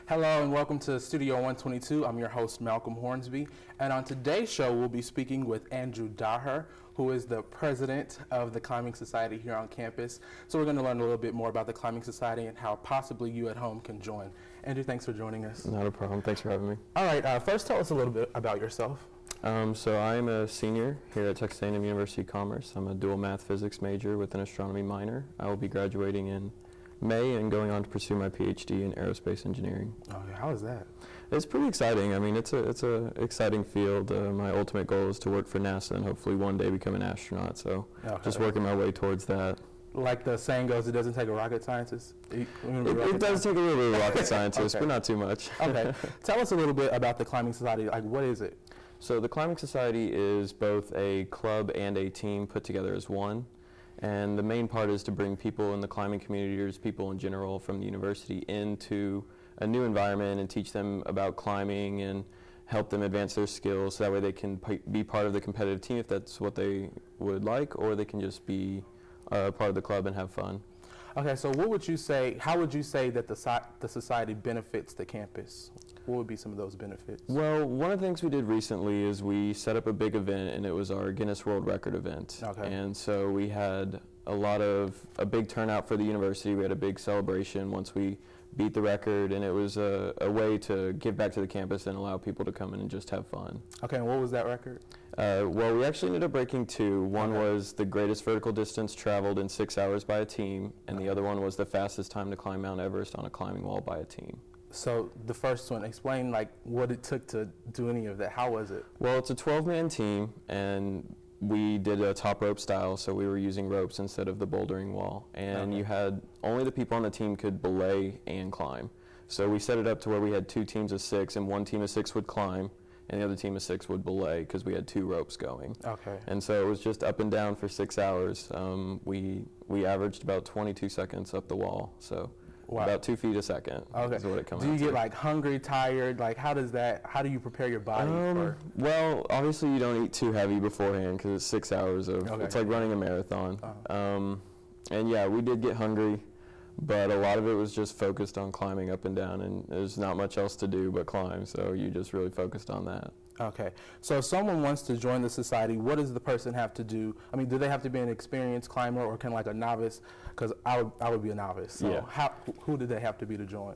Hello and welcome to Studio 122. I'm your host, Malcolm Hornsby. And on today's show, we'll be speaking with Andrew Dahir, who is the president of the Climbing Society here on campus. So we're going to learn a little bit more about the Climbing Society and how possibly you at home can join. Andrew, thanks for joining us. Not a problem. Thanks for having me. All right. First, tell us a little bit about yourself. So I'm a senior here at Texas A&M University of Commerce. I'm a dual math physics major with an astronomy minor. I will be graduating in May and going on to pursue my PhD in aerospace engineering. Okay, how is that? It's pretty exciting. I mean, it's a exciting field. My ultimate goal is to work for NASA and hopefully one day become an astronaut. So just working my way towards that. Like the saying goes, it doesn't take a rocket scientist. It does take a little bit of rocket scientist, okay, but not too much. Okay. Tell us a little bit about the Climbing Society. Like, what is it? So the Climbing Society is both a club and a team put together as one. And the main part is to bring people in the climbing community, or just people in general from the university, into a new environment and teach them about climbing and help them advance their skills so that way they can be part of the competitive team if that's what they would like, or they can just be part of the club and have fun. Okay, so what would you say, how would you say that the society benefits the campus? What would be some of those benefits? Well, one of the things we did recently is we set up a big event, and it was our Guinness World Record event. Okay. And so we had a big turnout for the university. We had a big celebration once we beat the record, and it was a way to give back to the campus and allow people to come in and just have fun. Okay, and what was that record? Well, we actually ended up breaking two. One was the greatest vertical distance traveled in 6 hours by a team, and the other one was the fastest time to climb Mount Everest on a climbing wall by a team. So the first one, explain like what it took to do any of that. How was it? Well, it's a 12-man team, and we did a top rope style, so we were using ropes instead of the bouldering wall. And you had only the people on the team could belay and climb. So we set it up to where we had two teams of 6, and one team of 6 would climb, and the other team of 6 would belay because we had 2 ropes going. Okay. And so it was just up and down for 6 hours. We averaged about 22 seconds up the wall. So. Wow. About 2 feet a second. Okay. Is what it comes out to. Do you get like hungry, tired? Like how do you prepare your body for? Well, obviously you don't eat too heavy beforehand because it's 6 hours of, it's like running a marathon. And yeah, we did get hungry, but a lot of it was just focused on climbing up and down, and there's not much else to do but climb, so you just really focused on that. Okay, so if someone wants to join the society, what does the person have to do? I mean, do they have to be an experienced climber, or can like a novice? Because I would be a novice. So yeah. Who do they have to be to join?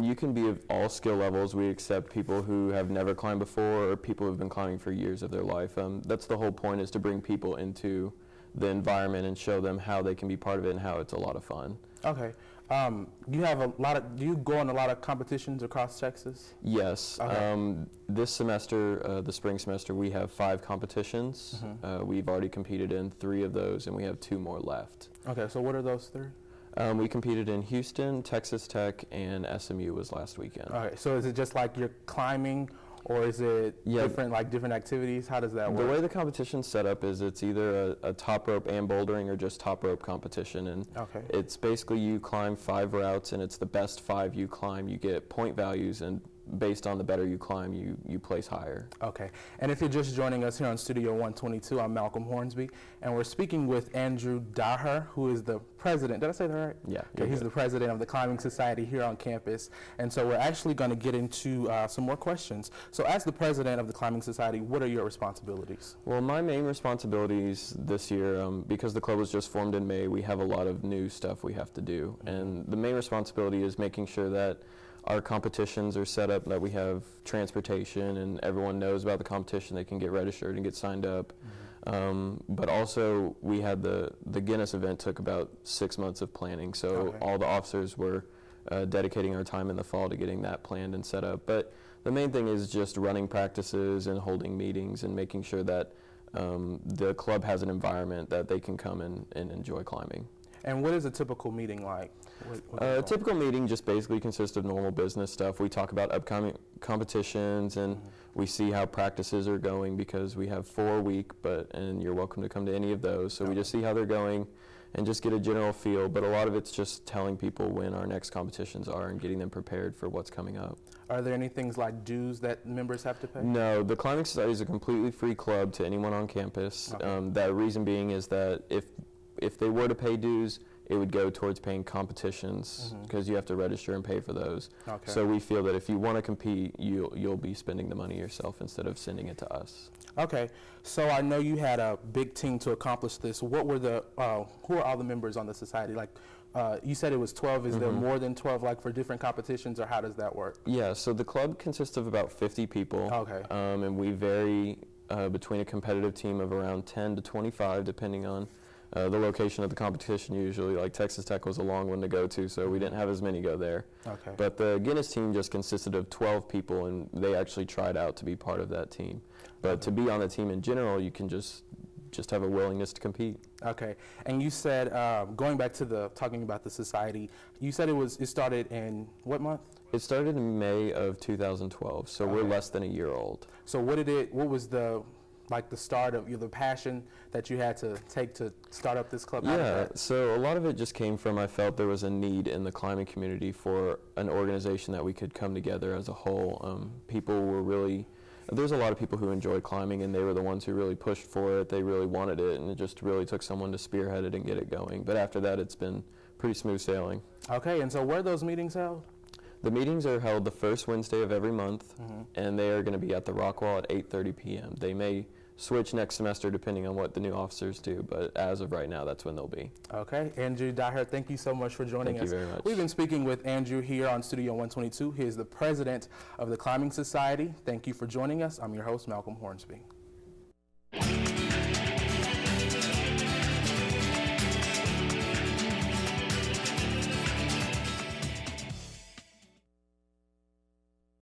You can be of all skill levels. We accept people who have never climbed before, or people who've been climbing for years of their life. That's the whole point, is to bring people into the environment and show them how they can be part of it and how it's a lot of fun. Okay. You have do you go on a lot of competitions across Texas? Yes. Okay. This semester, the spring semester, we have 5 competitions. Mm-hmm. We've already competed in 3 of those, and we have 2 more left. Okay, so what are those 3? We competed in Houston, Texas Tech, and SMU was last weekend. Okay, so is it just like you're climbing, or is it different activities? How does that work? The way the competition's set up is it's either a top rope and bouldering, or just top rope competition. And it's basically you climb 5 routes, and it's the best 5 you climb. You get point values, and based on the better you climb, you place higher. Okay. And if you're just joining us here on Studio 122, I'm Malcolm Hornsby, and we're speaking with Andrew Dahir, who is the president. Did I say that right? Yeah. Okay, he's the president of the Climbing Society here on campus. And so we're actually going to get into some more questions. So as the president of the Climbing Society, what are your responsibilities? Well, my main responsibilities this year, because the club was just formed in May, we have a lot of new stuff we have to do. Mm-hmm. And the main responsibility is making sure that our competitions are set up, that we have transportation and everyone knows about the competition. They can get registered and get signed up. Mm-hmm. But also we had the Guinness event took about 6 months of planning. So all the officers were dedicating our time in the fall to getting that planned and set up. But the main thing is just running practices and holding meetings and making sure that the club has an environment that they can come and enjoy climbing. And what is a typical meeting like? A typical meeting just basically consists of normal business stuff. We talk about upcoming competitions, and we see how practices are going, because we have 4 a week, and you're welcome to come to any of those. So we just see how they're going and just get a general feel, but a lot of it's just telling people when our next competitions are and getting them prepared for what's coming up. Are there any things like dues that members have to pay? No, the Climbing Society is a completely free club to anyone on campus. The reason being is that if they were to pay dues, it would go towards paying competitions because you have to register and pay for those. Okay. So we feel that if you want to compete, you'll be spending the money yourself instead of sending it to us. Okay, so I know you had a big team to accomplish this. What were the, who are all the members on the society? Like, you said it was 12. Is there more than 12, like, for different competitions, or how does that work? Yeah, so the club consists of about 50 people. Okay. And we vary between a competitive team of around 10 to 25, depending on the location of the competition usually. Like Texas Tech was a long one to go to, so we didn't have as many go there. Okay. But the Guinness team just consisted of 12 people, and they actually tried out to be part of that team. But to be on the team in general, you can just have a willingness to compete. Okay. And you said, going back to talking about the society, you said it started in what month? It started in May of 2012, so we're less than a year old. So what was the start of the passion that you had to take to start up this club? Yeah, so a lot of it just came from, I felt there was a need in the climbing community for an organization that we could come together as a whole. There's a lot of people who enjoy climbing, and they were the ones who really pushed for it. They really wanted it, and it just really took someone to spearhead it and get it going. But after that, it's been pretty smooth sailing. Okay, and so where are those meetings held? The meetings are held the first Wednesday of every month, and they are going to be at the Rockwall at 8:30 p.m. They may switch next semester depending on what the new officers do, but as of right now, that's when they'll be. Okay, Andrew Dahir, thank you so much for joining us. Thank you very much. We've been speaking with Andrew here on Studio 122. He is the president of the Climbing Society. Thank you for joining us. I'm your host, Malcolm Hornsby.